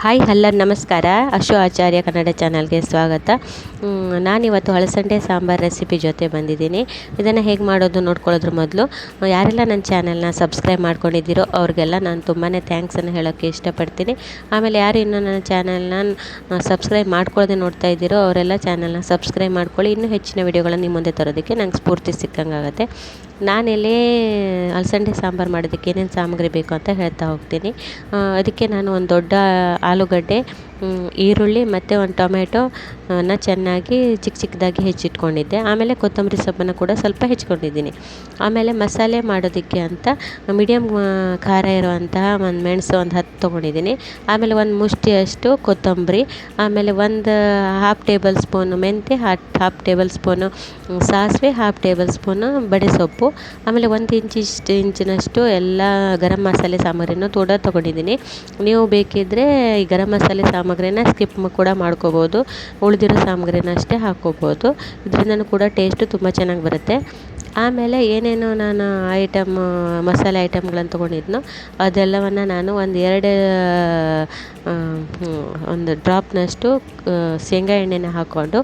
Hi ಹಲ್ಲ ನಮಸ್ಕಾರ. ಅಶು ಆಚಾರ್ಯ ಕನ್ನಡ ಚಾನಲ್ಗೆ ಸ್ವಾಗತ. ನಾನಿವತ್ತು ಹಲಸಂಡೆ ಸಾಂಬಾರು ರೆಸಿಪಿ ಜೊತೆ ಬಂದಿದ್ದೀನಿ. ಇದನ್ನು ಹೇಗೆ ಮಾಡೋದು ನೋಡ್ಕೊಳ್ಳೋದ್ರ ಮೊದಲು ಯಾರೆಲ್ಲ ನನ್ನ ಚಾನಲ್ನ ಸಬ್ಸ್ಕ್ರೈಬ್ ಮಾಡ್ಕೊಂಡಿದ್ದೀರೋ ಅವ್ರಿಗೆಲ್ಲ ನಾನು ತುಂಬಾ ಥ್ಯಾಂಕ್ಸನ್ನು ಹೇಳೋಕ್ಕೆ ಇಷ್ಟಪಡ್ತೀನಿ. ಆಮೇಲೆ ಯಾರು ಇನ್ನೂ ನನ್ನ ಚಾನಲ್ನ ಸಬ್ಸ್ಕ್ರೈಬ್ ಮಾಡ್ಕೊಳ್ಳದೆ ನೋಡ್ತಾ ಇದ್ದೀರೋ ಅವರೆಲ್ಲ ಚಾನಲ್ನ ಸಬ್ಸ್ಕ್ರೈಬ್ ಮಾಡ್ಕೊಳ್ಳಿ. ಇನ್ನೂ ಹೆಚ್ಚಿನ ವಿಡಿಯೋಗಳನ್ನು ನಿಮ್ಮ ಮುಂದೆ ತರೋದಕ್ಕೆ ನಂಗೆ ಸ್ಫೂರ್ತಿ ಸಿಕ್ಕಂಗಾಗುತ್ತೆ. ನಾನೆಲ್ಲೇ ಅಲಸಂಡೆ ಸಾಂಬಾರು ಮಾಡೋದಕ್ಕೆ ಏನೇನು ಸಾಮಗ್ರಿ ಬೇಕು ಅಂತ ಹೇಳ್ತಾ ಹೋಗ್ತೀನಿ. ಅದಕ್ಕೆ ನಾನು ಒಂದು ದೊಡ್ಡ ಆಲೂಗಡ್ಡೆ, ಈರುಳ್ಳಿ ಮತ್ತು ಒಂದು ಟೊಮೆಟೊ ಚೆನ್ನಾಗಿ ಚಿಕ್ಕ ಚಿಕ್ಕದಾಗಿ ಹೆಚ್ಚಿಟ್ಕೊಂಡಿದ್ದೆ. ಆಮೇಲೆ ಕೊತ್ತಂಬರಿ ಸೊಪ್ಪನ್ನು ಕೂಡ ಸ್ವಲ್ಪ ಹೆಚ್ಕೊಂಡಿದ್ದೀನಿ. ಆಮೇಲೆ ಮಸಾಲೆ ಮಾಡೋದಕ್ಕೆ ಅಂತ ಮೀಡಿಯಮ್ ಖಾರ ಇರುವಂತಹ ಒಂದು ಮೆಣಸು ಒಂದು 10 ತೊಗೊಂಡಿದ್ದೀನಿ. ಆಮೇಲೆ ಒಂದು ಮುಷ್ಟಿಯಷ್ಟು ಕೊತ್ತಂಬರಿ, ಆಮೇಲೆ ಒಂದು ಹಾಫ್ ಟೇಬಲ್ ಸ್ಪೂನು ಮೆಂತ್ಯ, ಹಾಫ್ ಟೇಬಲ್ ಸ್ಪೂನು ಸಾಸಿವೆ, ಹಾಫ್ ಟೇಬಲ್ ಸ್ಪೂನು ಬಡೆಸೊಪ್ಪು, ಆಮೇಲೆ 1 ಇಂಚಿನಷ್ಟು ಎಲ್ಲ ಗರಂ ಮಸಾಲೆ ಸಾಮಗ್ರಿನೂ ಕೂಡ ತೊಗೊಂಡಿದ್ದೀನಿ. ನೀವು ಬೇಕಿದ್ದರೆ ಈ ಗರಂ ಮಸಾಲೆ ಸಾಮಗ್ರಿನ ಸ್ಕಿಪ್ ಕೂಡ ಮಾಡ್ಕೋಬೋದು, ಉಳಿದಿರೋ ಸಾಮಗ್ರಿನ ಅಷ್ಟೇ ಹಾಕ್ಕೋಬೋದು. ಇದರಿಂದನೂ ಕೂಡ ಟೇಸ್ಟು ತುಂಬ ಚೆನ್ನಾಗಿ ಬರುತ್ತೆ. ಆಮೇಲೆ ಏನೇನು ನಾನು ಮಸಾಲೆ ಐಟಮ್ಗಳನ್ನು ತೊಗೊಂಡಿದ್ನೋ ಅದೆಲ್ಲವನ್ನು ನಾನು ಒಂದು ಡ್ರಾಪ್ನಷ್ಟು ಶೇಂಗಾ ಎಣ್ಣೆನ ಹಾಕ್ಕೊಂಡು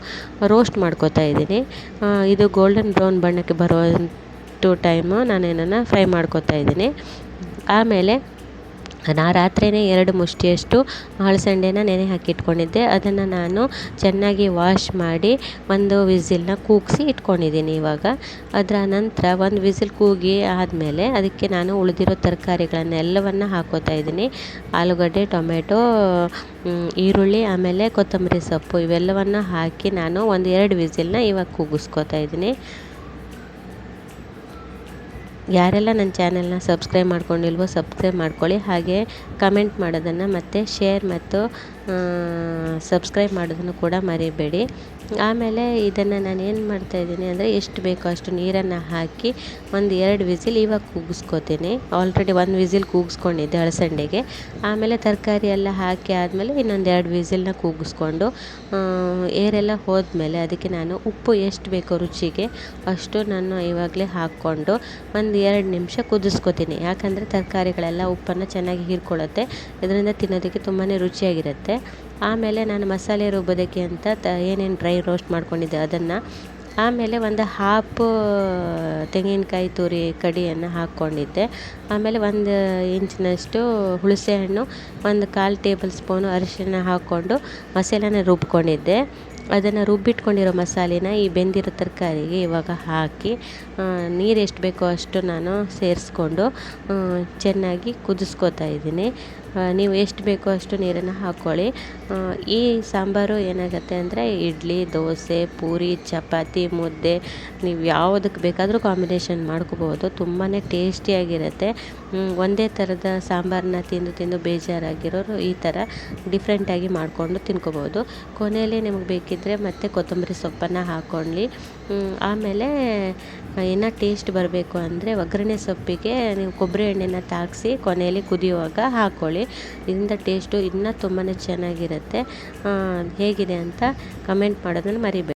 ರೋಸ್ಟ್ ಮಾಡ್ಕೋತಾ ಇದ್ದೀನಿ. ಇದು ಗೋಲ್ಡನ್ ಬ್ರೌನ್ ಬಣ್ಣಕ್ಕೆ ಬರುವಂಥ ಟೈಮು ನಾನು ಫ್ರೈ ಮಾಡ್ಕೋತಾ ಇದ್ದೀನಿ. ಆಮೇಲೆ ರಾತ್ರಿಯೇ 2 ಮುಷ್ಟಿಯಷ್ಟು ಹಲಸಂಡೆನ ನೆನೆ ಹಾಕಿಟ್ಕೊಂಡಿದ್ದೆ. ಅದನ್ನು ನಾನು ಚೆನ್ನಾಗಿ ವಾಶ್ ಮಾಡಿ ಒಂದು ವಿಸಿಲ್ನ ಕೂಗಿಸಿ ಇಟ್ಕೊಂಡಿದ್ದೀನಿ. ಇವಾಗ ಅದರ ನಂತರ ಒಂದು ವಿಸಿಲ್ ಕೂಗಿ ಆದಮೇಲೆ ಅದಕ್ಕೆ ನಾನು ಉಳಿದಿರೋ ತರಕಾರಿಗಳನ್ನೆಲ್ಲವನ್ನು ಹಾಕೋತಾ ಇದ್ದೀನಿ. ಆಲೂಗಡ್ಡೆ, ಟೊಮೆಟೊ, ಈರುಳ್ಳಿ, ಆಮೇಲೆ ಕೊತ್ತಂಬರಿ ಸೊಪ್ಪು ಇವೆಲ್ಲವನ್ನು ಹಾಕಿ ನಾನು 1-2 ವಿಸಿಲ್ನ ಇವಾಗ ಕೂಗಿಸ್ಕೋತಾ ಇದ್ದೀನಿ. ಯಾರೆಲ್ಲ ನನ್ನ ಚಾನೆಲ್ನ ಸಬ್ಸ್ಕ್ರೈಬ್ ಮಾಡ್ಕೊಂಡಿಲ್ವೋ ಸಬ್ಸ್ಕ್ರೈಬ್ ಮಾಡ್ಕೊಳ್ಳಿ. ಹಾಗೆ ಕಮೆಂಟ್ ಮಾಡೋದನ್ನು ಮತ್ತು ಶೇರ್ ಮತ್ತು ಸಬ್ಸ್ಕ್ರೈಬ್ ಮಾಡೋದನ್ನು ಕೂಡ ಮರಿಬೇಡಿ. ಆಮೇಲೆ ಇದನ್ನು ನಾನು ಏನು ಮಾಡ್ತಾಯಿದ್ದೀನಿ ಅಂದರೆ ಎಷ್ಟು ಬೇಕೋ ಅಷ್ಟು ನೀರನ್ನು ಹಾಕಿ 1-2 ವಿಸಿಲ್ ಇವಾಗ ಕೂಗಿಸ್ಕೋತೀನಿ. Already 1 whistle ಕೂಗಿಸ್ಕೊಂಡಿದ್ದೆ ಅಲಸಂಡೆಗೆ. ಆಮೇಲೆ ತರಕಾರಿ ಎಲ್ಲ ಹಾಕಿ ಆದಮೇಲೆ ಇನ್ನೊಂದು 2 ವಿಸಿಲ್ನ ಕೂಗಿಸ್ಕೊಂಡು ಏರೆಲ್ಲ ಹೋದ್ಮೇಲೆ ಅದಕ್ಕೆ ನಾನು ಉಪ್ಪು ಎಷ್ಟು ಬೇಕೋ ರುಚಿಗೆ ಅಷ್ಟು ನಾನು ಇವಾಗಲೇ ಹಾಕ್ಕೊಂಡು 1-2 ನಿಮಿಷ ಕುದಿಸ್ಕೋತೀನಿ. ಯಾಕಂದರೆ ತರಕಾರಿಗಳೆಲ್ಲ ಉಪ್ಪನ್ನು ಚೆನ್ನಾಗಿ ಹೀರ್ಕೊಳ್ಳುತ್ತೆ. ಇದರಿಂದ ತಿನ್ನೋದಕ್ಕೆ ತುಂಬಾ ರುಚಿಯಾಗಿರುತ್ತೆ. ಆಮೇಲೆ ನಾನು ಮಸಾಲೆ ರುಬ್ಬೋದಕ್ಕೆ ಅಂತ ಏನೇನು ಡ್ರೈ ರೋಸ್ಟ್ ಮಾಡ್ಕೊಂಡಿದ್ದೆ ಅದನ್ನು, ಆಮೇಲೆ ಒಂದು ಹಾಫ್ ತೆಂಗಿನಕಾಯಿ ತುರಿ ಕಡಿಯನ್ನು ಹಾಕ್ಕೊಂಡಿದ್ದೆ. ಆಮೇಲೆ 1 ಇಂಚಿನಷ್ಟು ಹುಣಸೆ ಹಣ್ಣು, 1/4 ಟೇಬಲ್ ಸ್ಪೂನು ಅರಿಶಿಣ ಹಾಕ್ಕೊಂಡು ಮಸಾಲೆನ ರುಬ್ಕೊಂಡಿದ್ದೆ. ಅದನ್ನು ರುಬ್ಬಿಟ್ಕೊಂಡಿರೋ ಮಸಾಲೆನ ಈ ಬೆಂದಿರೋ ತರಕಾರಿಗೆ ಇವಾಗ ಹಾಕಿ ನೀರು ಎಷ್ಟು ಬೇಕೋ ಅಷ್ಟು ನಾನು ಸೇರಿಸ್ಕೊಂಡು ಚೆನ್ನಾಗಿ ಕುದಿಸ್ಕೋತಾ ಇದ್ದೀನಿ. ನೀವು ಎಷ್ಟು ಬೇಕೋ ಅಷ್ಟು ನೀರನ್ನು ಹಾಕ್ಕೊಳ್ಳಿ. ಈ ಸಾಂಬಾರು ಏನಾಗುತ್ತೆ ಅಂದರೆ ಇಡ್ಲಿ, ದೋಸೆ, ಪೂರಿ, ಚಪಾತಿ, ಮುದ್ದೆ ನೀವು ಯಾವುದಕ್ಕೆ ಬೇಕಾದರೂ ಕಾಂಬಿನೇಷನ್ ಮಾಡ್ಕೋಬೋದು. ತುಂಬಾ ಟೇಸ್ಟಿಯಾಗಿರುತ್ತೆ. ಒಂದೇ ಥರದ ಸಾಂಬಾರನ್ನ ತಿಂದು ಬೇಜಾರಾಗಿರೋರು ಈ ಥರ ಡಿಫ್ರೆಂಟಾಗಿ ಮಾಡಿಕೊಂಡು ತಿನ್ಕೋಬೋದು. ಕೊನೆಯಲ್ಲಿ ನಿಮಗೆ ಬೇಕಿದ್ದರೆ ಮತ್ತೆ ಕೊತ್ತಂಬರಿ ಸೊಪ್ಪನ್ನು ಹಾಕ್ಕೊಳ್ಳಿ. ಆಮೇಲೆ ಇನ್ನೂ ಟೇಸ್ಟ್ ಬರಬೇಕು ಅಂದರೆ ಒಗ್ಗರಣೆ ಸೊಪ್ಪಿಗೆ ನೀವು ಕೊಬ್ಬರಿ ಎಣ್ಣೆನ ತಾಗಿಸಿ ಕೊನೆಯಲ್ಲಿ ಕುದಿಯುವಾಗ ಹಾಕ್ಕೊಳ್ಳಿ. ಇದರಿಂದ ಟೇಸ್ಟು ಇನ್ನೂ ತುಂಬಾ ಚೆನ್ನಾಗಿರುತ್ತೆ. ಹೇಗಿದೆ ಅಂತ ಕಮೆಂಟ್ ಮಾಡೋದನ್ನು ಮರಿಬೇಡಿ.